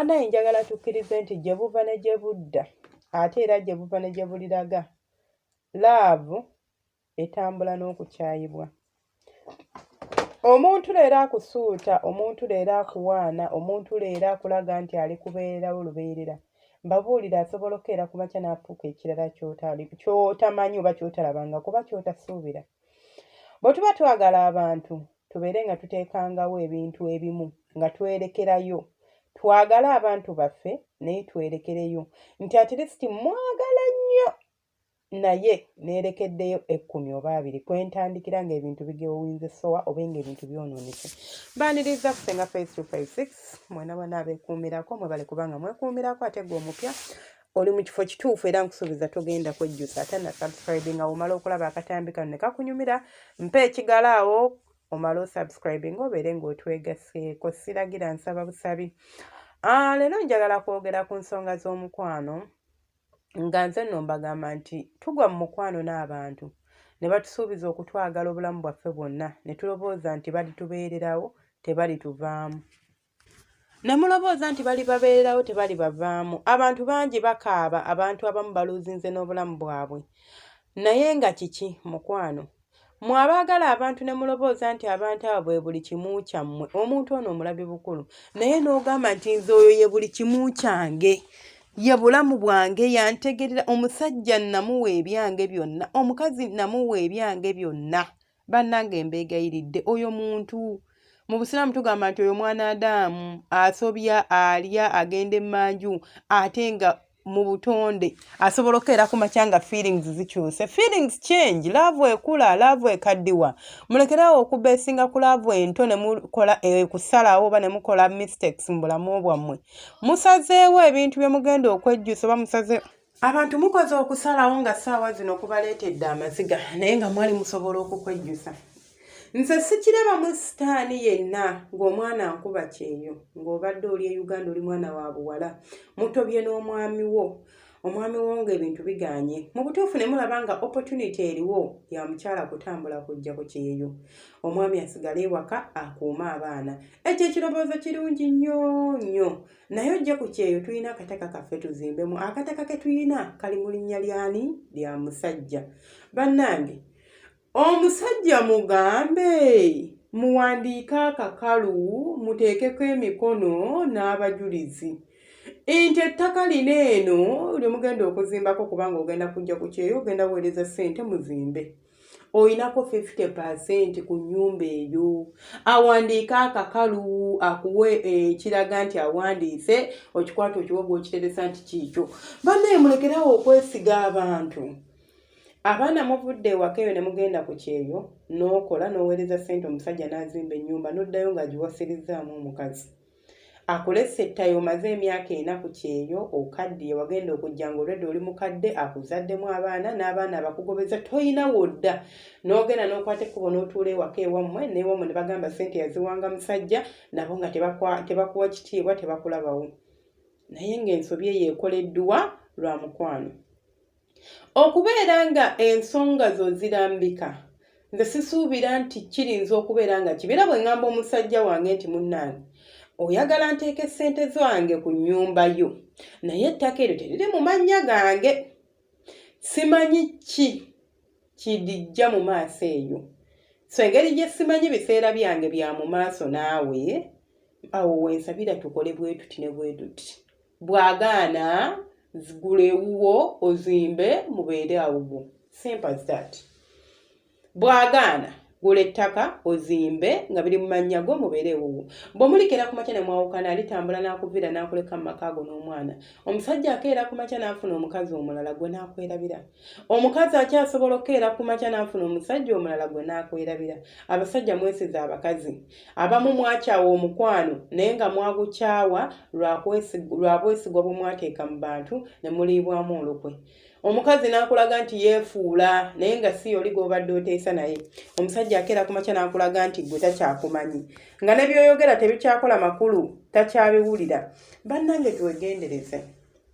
Banaye njagala tukkirize nti gye buva ne gye budda ate era gye buva ne gye buliraga laavu etambula n'okukyayibwa. Omuntu leero akusuuta, omuntu leero akuwaana, omuntu leero akulaga nti ali kubeererawo lubeerera. Mbabuulira asobola okukeera ku makya n'afuuka ekirala ky'otamanyi oba ky'otalabanga kuba ky'otasuubira. Bwe tuba twagala abantu tubeere nga tuteekangawo ebintu ebimu nga twerekerayo. Twagale abantu baffe naye twerekereyo nti at least mwagala nnyo naye neerekeddeyo 10 oba 2 kwentandikira ng'ebintu bigeowinze sowa oba ng'ebintu byonoonese. Mbaaniriza kusenga face 256 mwena bana abeekuumirako mwebale kubanga mwekuumirako ate gwe omupya oli mu kifo kituufu era nkusuubiza togenda kwejjusa ate na subscribing omala okulaba akatambi kano ne kakunyumira mpa ekigala awo omala osubscribing obeere ng'otwegaseeko siragira nsaba busabi. Leero njagala kwogera ku nsonga z'omukwano nga nze nno mbagamba nti tugwa mu mukwano n'abantu ne batusuubiza okutwagala obulamu bwaffe bwonna ne tulowooza nti balitubeererawo tebalituβaamu. Ne mulowooza nti balibabeererawo tebalibavaamu. Abantu bangi bakaaba, abantu abamu baluuzinze n'obulamu bwabwe. Naye nga kiki mukwano? Mwabaagala abantu ne mulowooza nti abantu abo bwe buli kimu kyammwe, omuntu ono omulabi bukulu naye n'ogamba nti nze oyo ye buli kimu kyange, ye bulamu bwange, yantegerera. Omusajja namuwa ebyange byonna, omukazi namuwa ebyange byonna. Bannange mbeegayiridde oyo muntu. Mu Busiraamu tugamba nti oyo mwana Adaamu asobya, alya, agenda emmanju ate nga mu butonde asobola okukeera ku makya nga feelings zikyuse. Feelings change, love ekula, love ekaddiwa. Mulekerawo okubeesinga ku love ento ne mukola kusalawo oba ne mukola mistakes mu bulamu bwammwe. Musazeewo ebintu bye mugenda okwejjusa oba musaze abantu mukoze okusalawo nga ssaawa zino kubaleetedde amaziga naye nga mwali musobola okukwejjusa. Nze sikiraba sitaani yenna ng'omwana nkuba kyeyo ng'obadde oli e Uganda oli mwana wa buwala mutobye n'omwami wo, omwami wo ng'ebintu biganye. Mu butuufu ne mulaba nga opportunity eriwo ya mukyala kutambula kujja ku kyeyo, omwami asigala ewaka akuuma abaana. Ekyo ekirowoozo kirungi nnyo nnyo naye ojja ku kyeyo tulina akataka kaffe tuzimbemu. Akataka ke tulina kali mu linnya lyani? Lya musajja. Bannange omusajja mugambe muwandiike akakalu muteekeko emikono n'abajulizi nti ettaka lino eno lye mugenda okuzimbako kubanga ogenda kujja ku kyeyo ogenda weereza ssente muzimbe. Oyinako 50% ku nnyumba eyo. Awandiike akakalu akuwe ekiraga nti awandiise okikwata okiwoga okiteresa nti kiikyo. Bannaye mulekerawo okwesiga abantu. Abaana muvudde ewaka eyo ne mugenda ku kyeyo n'okola n'oweereza ssente omusajja n'azimba ennyumba n'oddayo ng'agiwasirizzaamu omukazi. Akulesse ettayo omaze emyaka 4 ku kyeyo okaddiye wagenda okujja ng'olwedde oli mukadde akuzaddemu abaana n'abaana abakugobeza toyina wodda n'ogenda n'okwata ekkubo n'otuula ewaka ewammwe n'ewammwe ne bagamba ssente yaziwanga musajja nabo nga tebakuwa kitiibwa tebakulabawo. Naye ng'ensobi eyo ekoleddwa lwa mukwano. Okubeera nga ensonga zo zirambika nze sisuubira nti kirinza okubeera nga kibira bwe ngamba omusajja wange nti munnange oyagala nteeke ssente zange ku nnyumba yo naye ettaka eryo teriri mu mannya gange, simanyi ki kidijja mu maaso eyo. So engeri gye simanyi biseera byange bya mu maaso naawe awo wensabira tukole bwe tuti ne bwe tuti. Bwagaana zigula ewuwo ozimbe mubeere awo. Simple as that. Bwagaana gula ettaka ozimbe nga biri mu mannya go mubeere ewuwo. Bw'omulikira ku makya ne mwawukana alitambula n'akuvira n'akuleka mu maka go n'omwana. Omusajja akeera ku makya n'afuna omukazi omulala gwe n'akwerabira. Omukazi akyasobola okukeera ku makya n'afuna omusajja omulala gwe n'akwerabira. Abasajja mwesize abakazi. Abamu mwakyawa omukwano naye nga mwagukyawa lwa bwesigwa bwe mwateeka mu bantu ne muliibwamu olukwe. Omukazi n'akulaga nti yeefuula naye nga si oli gw'obadde oteesa naye. Omusajja akeera ku makya n'akulaga nti gwe takyakumanyi nga ne by'oyogera tebikyakola makulu takyabiwulira. Bannange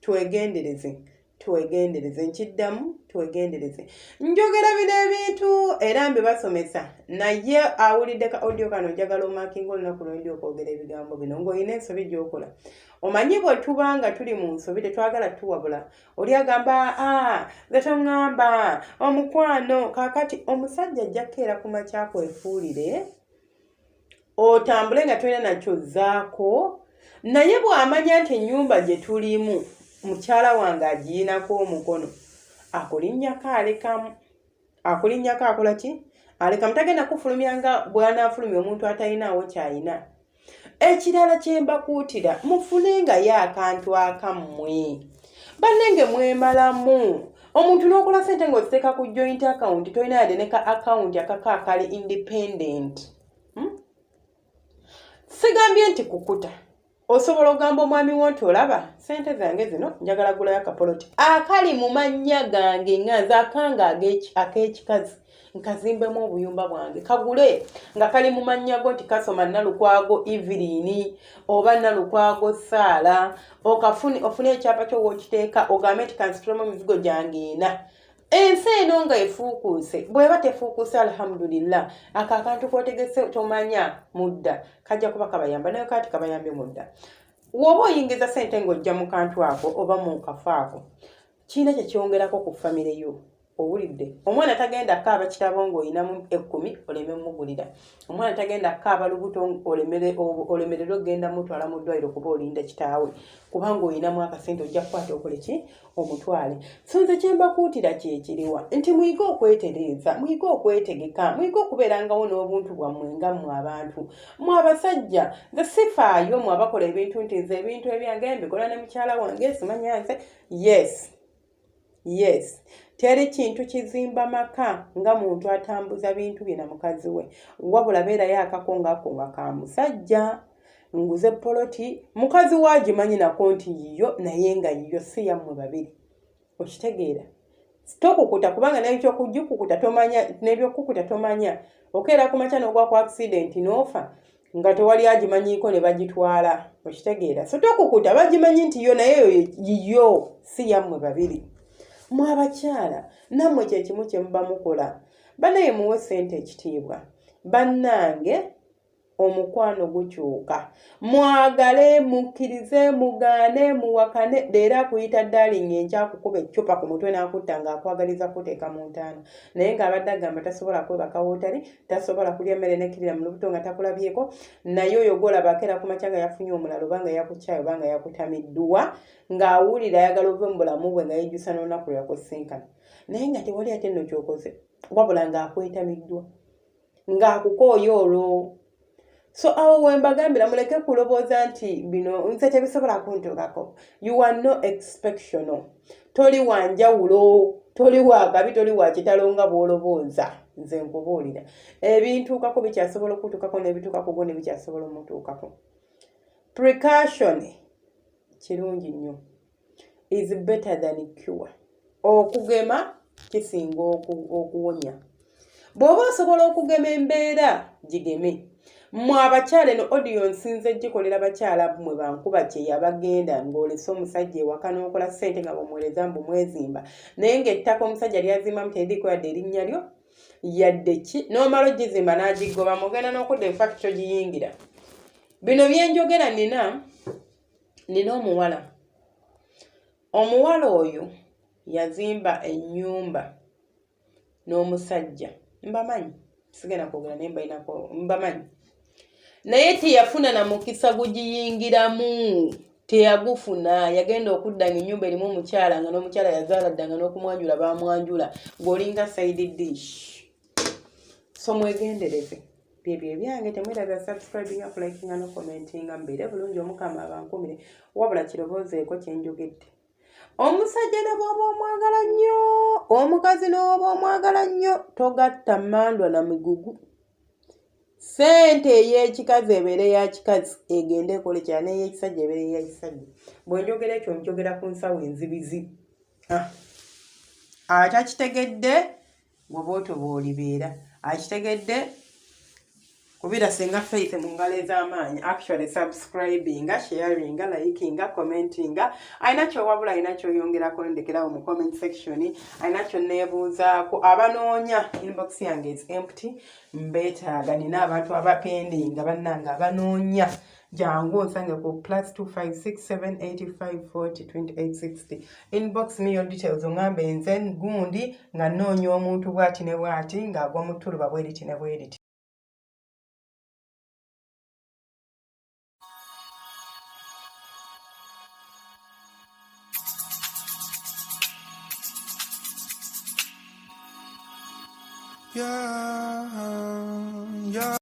twegendereze. twegendereze nkiddamu twegendereze njogera bino ebintu era mbe basomesa naye awulidde ka audio kano njagala omakinga olunaku lwendi okwogera ebigambo bino ng'olina ensobi gy'okola omanyi bwe tuba nga tuli mu nsobi tetwagala tuwabula oli agamba nze toŋŋamba omukwano kaakati omusajja ajja kukeera ku makya kwefuulire otambule nga tolina nakyo zzaako naye bw'amanya nti ennyumba gye tulimu mukyala wange agiyinako omukono akulinnyako alekamu akulinnyako akola ki alekamu tagenda kufulumya nga bw'anaafulumya omuntu atalinaawo kyayina ekirala kye mbakuutira mufunengayo akantu akammwe bannenge mwemalamu omuntu n'okola ssente ng'oziteeka ku joint account tolina yadde ne ka account akako akali independent sigambye nti kukuta osobola ogamba omwami wo nti olaba ssente zange zino njagala gulayo akapoloti akali mu mannya gange nga nze akanga ak'ekikazi nkazimbemu obuyumba bwange kagule nga kali mu mannya go nti kasoma Nalukwago Evelyn oba Nalukwago Saala ofune ekyapa ky'owokiteeka ogambe nti kansitulamu emizigo gyange ena ensi eno nga efuukuuse bw'eba tefuukuuse alhamdulillah ako akantu k'otegese tomanya mudda kajja kuba kabayamba naye kati kabayambye mudda woba oyingiza ssente ng'ojja mu kantu ako oba mu kafo ako kiina kye kyongerako ku famire yo owulidde omwana tagenda kaaba kitabo ng'olinamu 10 oleme mugulira omwana tagenda kaaba lubuto olemererwe ogenda mutwala mu ddwaliro kuba olinda kitaawe kubanga olinamu akasente ojja kukwata okole ki omutwale so nze kye mbakuutira kyekiriwa nti muyige okwetereeza muyige okwetegeka muyige okubeerangawo n'obuntu bwammwe nga mmwe abantu mmwe abasajja nze sifaayo mmwe abakola ebintu nti nze ebintu ebyange mbikola ne mukyala wange simanya nze yes teri kintu kizimba maka nga muntu atambuza bintu bye na mukazi we wabula beerayo akakongaako nga ka musajja nguze poloti mukazi waagimanyi nako nti yiyo naye nga yiyo si yammwe babiri okitegeera tokukuta kubanga nekyokujjukukuta tomanya n'ebyokukuta tomanya okeera ku makya n'ogwa ku accident n'ofa nga tewali agimanyiiko ne bagitwala okitegeera so tokukuta bagimanyi nti yo naye yiyo si yammwe babiri mwe abakyala nammwe kyekimu kye muba mukola banaye muwe ssente ekitiibwa bannange omukwano gukyuka mwagale mukkirize mugaane muwakane leero akuyita darling enkyakukuba eccupa ku mutwe n'akutta ng'akwagaliza kuteeka mu ntaana naye ng'abadde agamba tasobola kwebaka wootali tasobola kulya mmere nekkirira mu lubuto nga takulabyeko naye oyo gwolaba akeera ku makya nga yafunye omulala obanga yakukyayo obanga yakutamiddwa ng'awulira ayagala ove mu bulamu bwe nga yejjusa n'olunaku lweyakosinkana naye nga tewali ate nno kyokoze wabula ng'akwetamiddwa ng'akukooya olwo so awo wembagambira muleke kulobooza nti bino nze tebisobola kuntuukako you are no exceptional toli wanjawulo toli wakabi toli wakitalo nga bw'olobooza nze nkubuulira ebintuukako bikyasobola okutuukako n'ebituukako go ne bikyasobola omutuukako precaution kirungi nnyo is better than cure okugema kisinga okuwonya bw'oba osobola okugema embeera gigeme mmwe abakyala eno audience nze gikolera bakyala mmwe bankuba kye yabagenda ng'olese omusajja ewaka n'okola ssente nga bw'omuweereza mbu mwezimba naye ng'ettaka omusajja lyazimbamu teriko yadde erinnya lyo yadde ki n'omala ogizimba n'agigoba mugenda n'okudda efacto giyingira bino byenjogera nina omuwala oyo yazimba ennyumba n'omusajja mbamanyi sigenda kwogera naye mbalinako mbamanyi naye teyafuna na mukisa gugiyingiramu teyagufuna yagenda okudda ng'ennyumba erimu omukyala nga n'omukyala yazaala ddanga n'okumwanjula bamwanjula ng'olinga side dish so mwegendereze byebyo ebyange temwetaaga subscribinga kulikinga no commentinga mbeere bulungi omukama abankumire wabula kirowoozeeko kyenjogedde omusajja ne bw'oba omwagala nnyo omukazi n'oba omwagala nnyo togatta mmandwa na migugu ssente ey'ekikazi ebeere ya kikazi egende ekole kyala n'ey'ekisajja ebeere ya kisajja bwenjogera ekyo njogera ku nsawo enzibizi atakitegedde bw'oba otoba olibeera akitegedde kubira senga faith mu ngalo ez'amaanyi actually subscribinga sharinga likinga commentinga ayina kyowabula ayina kyoyongerako ndekerawo mu comment section ayina kyonneebuuzaako abanoonya inbox yange is empty mbeetaaga nina abantu abapendinga bannanga abanoonya jangu nsange ku +25678542860 inbox me your details ongambe nze gundi nga nnoonya omuntu bwati ne bwati ng'agwa mu ttuluba bweriti ne bweriti. Yeah.